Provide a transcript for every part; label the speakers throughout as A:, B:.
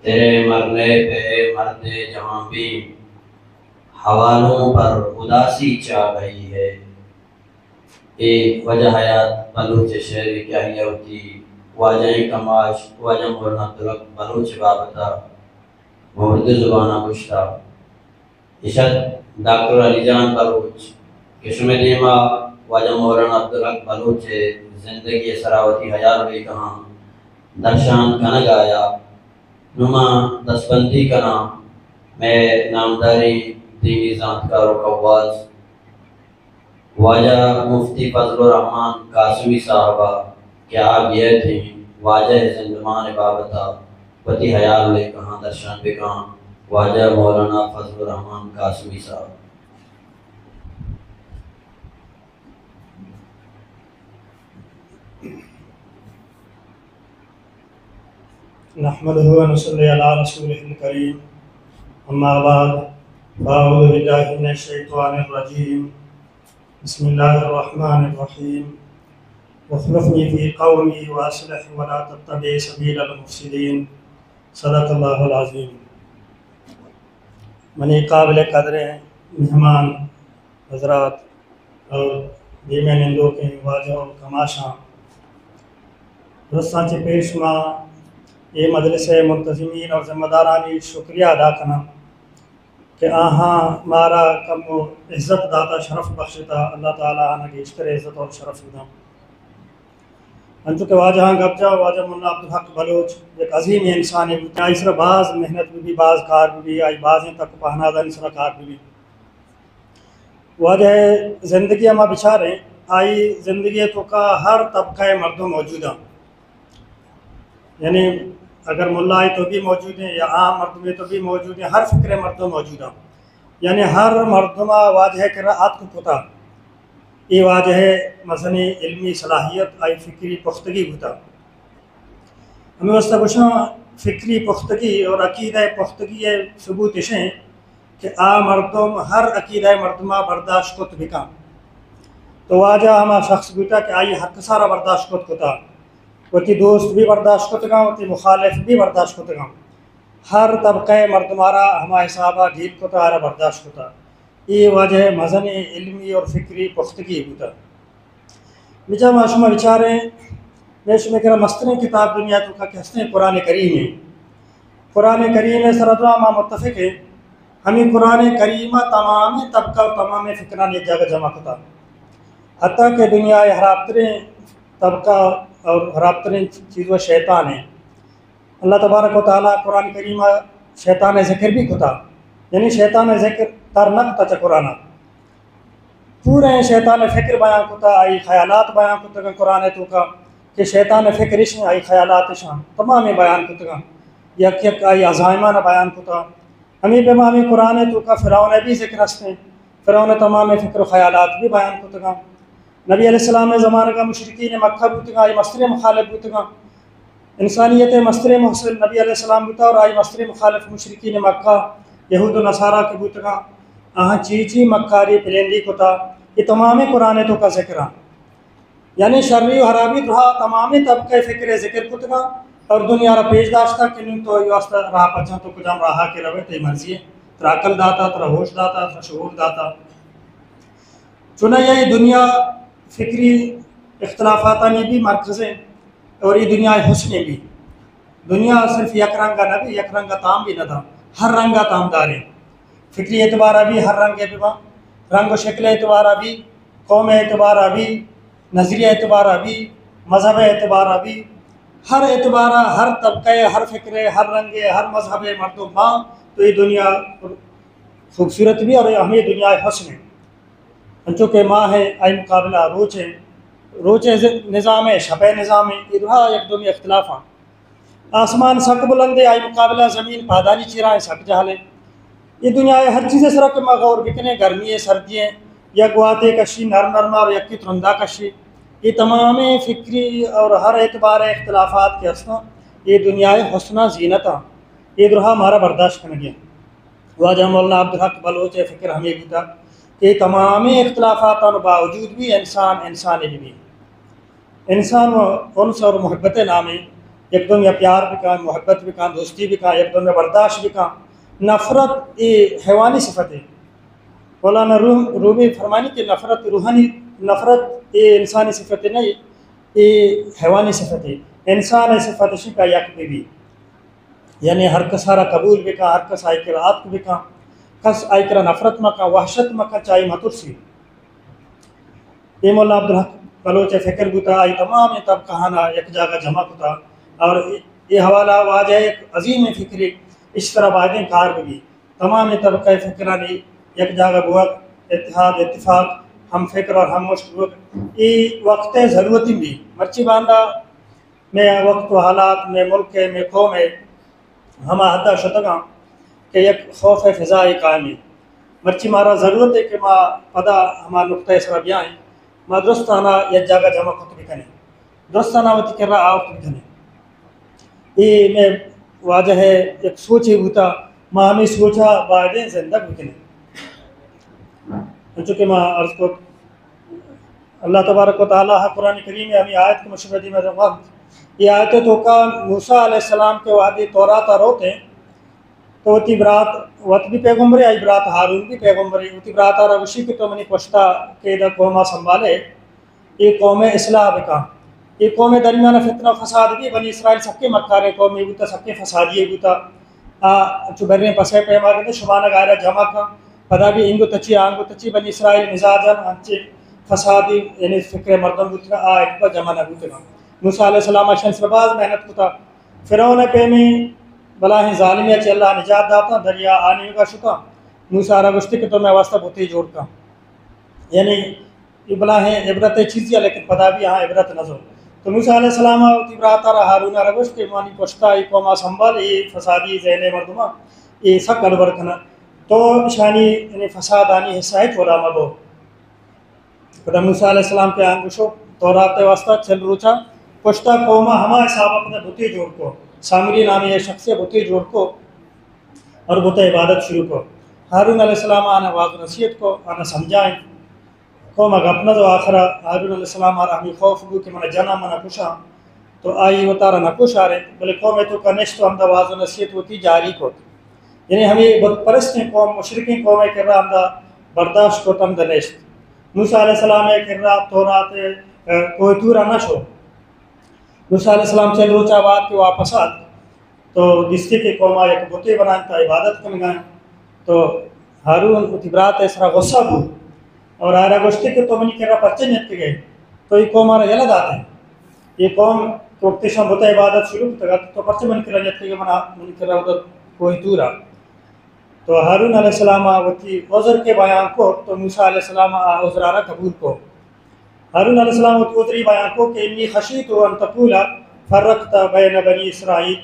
A: تیرے مرنے پہ مرد جہاں بھی حوالوں پر اداسی چاہ گئی ہے. ایک وجہ حیات بلوچ شعر کیا ہی ہوتی واجہ کماش واجہ مولانا عبدالحق بلوچ بابتا اردو زبانہ گشتہ اشد ڈاکٹر علی جان بلوچ کشم دیما واجہ مولانا عبدالحق بلوچ زندگی سراوتی حیات بھی کہاں درشان کنگ آیا نما دسبندی کنا میں نامداری دینی ذاتکار و قواز واجہ مفتی فضل الرحمن قاسمی صاحبہ کیا آپ یہ تھے واجہ زندمان بابتا پتی حیال لے کہاں درشان پہ کہاں واجہ مولانا فضل الرحمن قاسمی صاحب.
B: نحمده ونصلي على رسوله الكريم اما بعد فاعوذ بالله من الشيطان الرجيم بسم الله الرحمن الرحيم واخلفني في قومي واصلح ولا تتبع سبيل المفسدين صدق الله العظيم. منی قابل قدر مہمان حضرات اور بیمہ نندوں کے واجہ و کماشاں رستان چے پیش ماں یہ مجلس منتظمین اور ذمہ دارانی شکریہ ادا کرنا کہ آہاں مارا کم و عزت داتا شرف بخشتا اللہ تعالیٰ آنا کی اشتر عزت اور شرف دا انتو کہ واجہاں گبجا واجہ مولانا عبدالحق بلوچ ایک عظیم انسانی بھی آئی سر بعض محنت بھی بعض کار بھی آئی بعضیں تک پہنا دا نسرہ کار بھی واجہ زندگی ہمیں بچاریں آئی زندگی تو کا ہر طبقہ مردوں موجودہ یعنی اگر ملا تو بھی موجود ہیں یا عام مرد میں تو بھی موجود ہیں ہر فکر مردوں موجود ہیں یعنی ہر مردمہ واجہ قرآت کو پتا یہ واجہ مثلا علمی صلاحیت آئی فکری پختگی ہوتا ہمیں واسطہ پوچھنا فکری پختگی اور عقیدہ پختگی ثبوت ہیں کہ مردم ہر عقیدہ مردمہ برداشت کت بکا تو واجہ ہما شخص بیٹا کہ آئی حق سارا برداشت کت کتا وتی دوست بھی برداشت کتگا وتی مخالف بھی برداشت کتگا ہر طبقہ مردمارا ہما حسابہ ڈھیل کتا آرہ برداشت کتا یہ وجہ مزن علمی اور فکری پختگی ہوتا بچہ معاشمہ بچاریں بیش میں کرا مسترین کتاب دنیا تو کا کہتے ہیں قرآن کریم ہے. قرآن کریم سردہ ما متفق ہے ہمیں قرآن کریمہ تمام طبقہ و تمام فکران ایک جگہ جمع کتا حتیٰ کہ دنیا حرابترین طبقہ اور خرابترین چیز وہ شیطان ہے. اللہ تبارک و تعالیٰ قرآن کریمہ شیطان ذکر بھی کتا یعنی شیطان ذکر تر نقطہ چا قرآن پورے شیطان فکر بیان کتا آئی خیالات بیان کتا قرآن تو کا کہ شیطان فکر اشن آئی خیالات اشن تمام بیان کتا یک یک آئی عزائمہ بیان کتا ہمیں پہ ہمیں قرآن تو کا فرعون بھی ذکر ہستے فرعون تمام فکر و خیالات بھی بیان کتا نبی علیہ السلام زمانہ کا مشرکین مکہ بوتگا آئی مستر مخالف بوتگا انسانیت مستر محسن نبی علیہ السلام بوتا اور آئی مستر مخالف مشرکین مکہ یہود و نصارہ کے بوتگا آہاں چیچی مکاری پلندی کتا یہ تمام قرآن تو کا ذکر یعنی شرعی و حرابی رہا تمام طبقہ فکر ذکر کتگا اور دنیا را پیش داشتا کہ نہیں تو یہ واسطہ راہ پچھا تو کجام راہا کے روے تی مرضی ہے تر عقل داتا تر ہوش داتا تر شعور داتا چنہ یہ دنیا فکری اختلافاتانی بھی مرکز ہیں اور یہ دنیا حسن بھی دنیا صرف یک رنگا نہ بھی یک رنگا تام بھی نہ تھا ہر رنگا تام دار ہے فکری اعتبارہ بھی ہر رنگ اعتبار رنگ و شکل اعتبارہ بھی قوم اعتبارہ بھی نظریہ اعتبارہ بھی مذہب اعتبارہ بھی ہر اعتبارہ ہر طبقہ ہر فکر ہر رنگ ہر مذہب مرد و ماں تو یہ دنیا خوبصورت بھی اور ہمیں دنیا حسن ہے چونکہ ماں ہے آئی مقابلہ روچ نظام ہے شب نظام ہے یہ رہا ایک دنیا اختلاف ہیں آسمان سک بلند ہے آئی مقابلہ زمین پادانی چیرہ ہے سک جہل ہے یہ دنیا ہے ہر چیز سرک مغور بکنے گرمی ہے سردی ہیں یا گواتے کشی نرم نرم اور یکی ترندہ کشی یہ تمام فکری اور ہر اعتبار اختلافات کے حسنہ یہ دنیا حسنہ زینتہ یہ رہا ہمارا برداشت کرنے گیا واجہ مولانا عبدالحق بلوچ فکر ہمیں بھی تھا کہ تمام اختلافات باوجود بھی انسان بھی انسان و انس اور محبت نامی एकदम या प्यार भी कहाँ, मोहब्बत भी कहाँ, दोस्ती भी कहाँ, एकदम या बर्दाश्त भी कहाँ। नफ़रत ये हैवानी सिफत है। मौलाना रूमी फरमानी कि नफ़रत रूहानी, नफ़रत ये इंसानी सिफत है नहीं, ये हैवानी सिफत है। इंसान सिफत का यक भी यानी हर कसारा कबूल भी कहाँ, हर कस आयकर आत भी कहाँ, कस आयकर नफ़रत मका, वहशत मका चाहे मतुरसी। ये मौला अब्दुल हक बलोच फ़िक्र बुता आई तमाम तब कहाना एक जगह जमा कुता और ये हवाला वाज है एक अजीम फ़िक्री इस तरह वादें कार भी तमाम तबक़ फ़िक्रानी एक जगह बुआ इत्तेहाद इत्तिफाक हम फ़िक्र और हम मुश्क ये वक्त ज़रूरत भी मर्ची बांधा में वक्त हालात में मुल्क में कौम हम हदा शतगा कि एक खौफ फ़िज़ा कायमी मर्ची मारा ज़रूरत है कि माँ पदा हमारा नुक़्ता इसरा बयान माँ दोस्ताना एक जगह जमा खुद भी करें दोस्ताना वती कर रहा आवत भी करें ये मैं वाजह है एक सोचे होता माँ हमें सोचा वादे ज़िंदा भी करें चूँकि माँ अर्ज़ को अल्लाह तबारक व तआला कुरान करीम में हमें आयत को मशबदी में वक्त ये आयत तो का मूसा अलैहिस्सलाम के वादी तौरात रोते तो वती बरात वत भी पैगम्बर आई बरात हारून भी पैगम्बर वती बरात आ वशी की तो मनी पछता के द कौमा संभाले ये कौम इस्लाह का ये कौम दरमियान फितना फसाद भी बनी इसराइल सबके मक्कारे कौम ये बूता सबके फसादिए बूता चुबरने पसे पैमा के शुमाना गायरा जमा का पदा भी इंगो तची बनी इसराइल मिजाजन अंचे फसादी यानी फिक्र मर्दम बुतरा आ एक बार जमा न बुतरा मूसा अलैहिस्सलाम शंसबाज मेहनत कुता फिरौन पे में बला है जालिमिया अल्लाह निजात दाता दरिया आने का शुका मूसा रगुश्ती के तो मैं वास्ता बुती जोड़ का यानी ये बला है इबरत चीज़िया लेकिन पदा भी यहाँ इबरत नजर तो मूसा अलैहिस्सलाम तिब्राता हारून रगुश्त के मानी पोछता ये कौमा संभाल ये फसादी जैन मर्दमा ये सब गड़बड़ करना तो शानी यानी फसाद आनी हिस्सा है थोड़ा मबो पदा मूसा अलैहिस्सलाम के आंगुशो तौरात वास्ता चल रोचा पोछता कौमा हमारे साहब अपने बुती जोड़ को सामरी नामी ये शख्स बुती जोड़ को और बुत इबादत शुरू को हारून अलैहिस्सलाम आना वाज नसीहत को आना समझाएं कौम अपना जो आखरा हारून अलैहिस्सलाम आरा हमें खौफ बू कि मना जना मना कुशा तो आई वो तारा न कुश आ रहे बोले कौम तो कनिश तो हमदा वाज नसीहत होती जारी को यानी हमें बुत परस्त कौम मुशरिकीन कौम कर रहा हमदा बर्दाश्त को तम दनेश्त मूसा अलैहिस्सलाम कर रहा तौरात कोई तूरा न शो मूसा अलैहिस्सलाम चल रोचा बात के वापस आ तो जिसके के कौमा एक बुते बनाए था इबादत कर गए तो हारून तिब्रात इसरा गुस्सा हो और आरा गोश्ती के तो मनी कर रहा पर्चे नियत के गए तो ये कौम आरा यलद आते हैं ये कौम तो वक्तिशा बुते इबादत शुरू तो पर्चे मन कर नियत के मना मन कर रहा उधर कोई तूरा तो हारून अलैहिस्सलाम वती उज़र के बयान को तो मूसा अलैहिस्सलाम उज़रारा कबूल को हारून अलैहिस्सलाम उतरी बयान को कि इन्नी खशीतु अन तक़ूला फ़र्रक़्ता बैन बनी इसराईल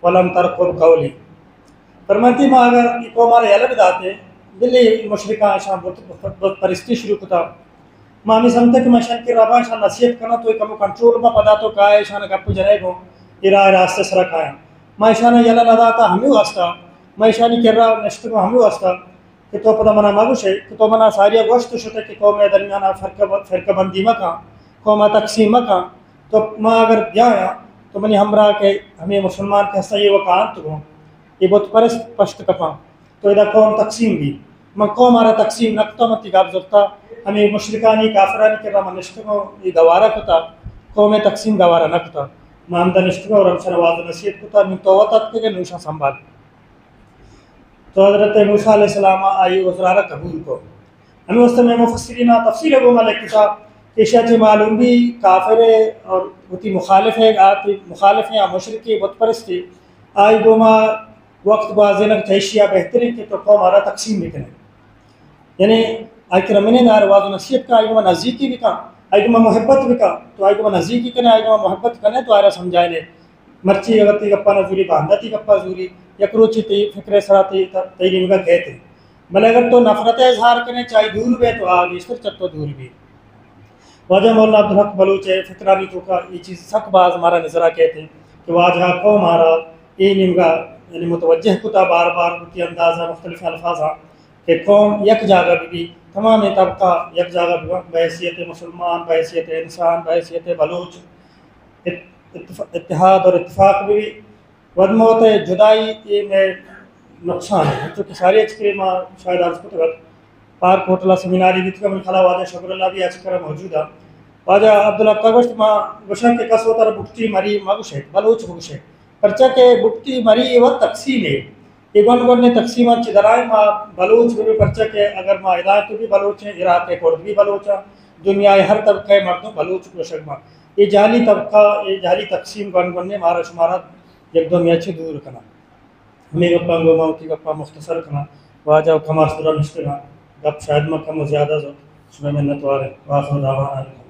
B: वलम तरक़ुब क़ौली फरमाती माँ अगर ये कौम आरा यलद आते दिल्ली मुशरिका शाम बहुत परिस्थिति शुरू होता मामी समझते कि मैं शान के रबा शान नसीहत करना तो कम कंट्रोल में पदा तो का है शान गप जने को इरा रास्ते सर खाया मैं शान यला लदा था हमें वास्ता मैं शानी कर रहा नेक्स्ट को हमें वास्ता कि तो पदा मना मागुश है कि तो मना सारिया गोश्त शुते कि कौम दरमियान फ़र्क़ बंदी मका कौम तकसीम मका तो माँ अगर ब्याया तो मनी हमरा के हमें मुसलमान के सही वो कान तो ये बहुत परस्त पश्त कपा तो इधर कौम तकसीम भी मैं कौम आरा तकसीम नकता मत गाब जबता हमें मुशरिकानी काफरानी के रहा निश्चित ये गवारा कुता कौम तकसीम गवारा नकता मामदा निश्चित और हमसे नवाज नसीहत कुता मुतवत के नूशा संभाल तो हज़रत मूसा अलैहिस्सलाम आई उज़रारा कबूल को हमें उस समय मुफस्सिरीन तफसीर वो मलिक किताब कि शायद मालूम भी काफिर और होती मुखालिफ है आती मुखालिफ या मुशरिकी बुत परस्ती आई गोमा वक्त बाज़नक तैशिया बेहतरीन के तो कौम आरा तकसीम भी करें यानी आई क्रमने दार वाज नसीहत का आई नज़दीकी भी का आई मोहब्बत भी का तो आई नज़दीकी करें आई मोहब्बत करें तो आरा समझाए मर्ची अगती गप्पा नजूरी बांधती गप्पा जूरी यकरोची ती फिक्र सराती तैलीम का कहते भले अगर तो नफरत इजहार करें चाहे दूर भी तो आगे इस तरह तो दूर भी वाजह मौलाना अब्दुल हक बलूच फिक्रानी तो का ये चीज़ सकबाज हमारा नजरा कहते हैं कि वाजह को हमारा ये निमगा यानी मुतवज्जह कुता बार बार उनकी अंदाज़ा मुख्तलिफ अल्फाजा कि कौम यक जगह भी तमाम तबका यक जगह बहैसियत मुसलमान बहैसियत इंसान बहैसियत बलूच اتحاد اور اتفاق بھی ودموت جدائی یہ میں نقصان ہے چونکہ ساری اچکے ماں شاید عرض کو تک پارک ہوٹلہ سیمیناری بھی تھا من خلا واجہ شکر اللہ بھی اچکر موجود ہے واجہ عبداللہ تگوشت ماں گوشن کے کس ہوتا بکتی مری مگوش ہے بلوچ گوش ہے پرچہ کہ بکتی مری وہ تقسیم ہے یہ گن نے تقسیمات چدرائے ماں بلوچ بھی پرچہ کہ اگر ماں ہدایت بھی بلوچ ہیں عراق کورد بھی بلوچ ہے دنیا ہر طبقہ مردوں بلوچ گوشک ماں یہ جعلی طبقہ یہ جعلی تقسیم گن نے مارا شمارات یک دو میچے دور کرنا ہمیں گپا گو موتی گپا مختصر کرنا واجہ کما سدرہ نشتنا گپ شاید میں کم زیادہ زود اس میں منت وارے واخر دعوانا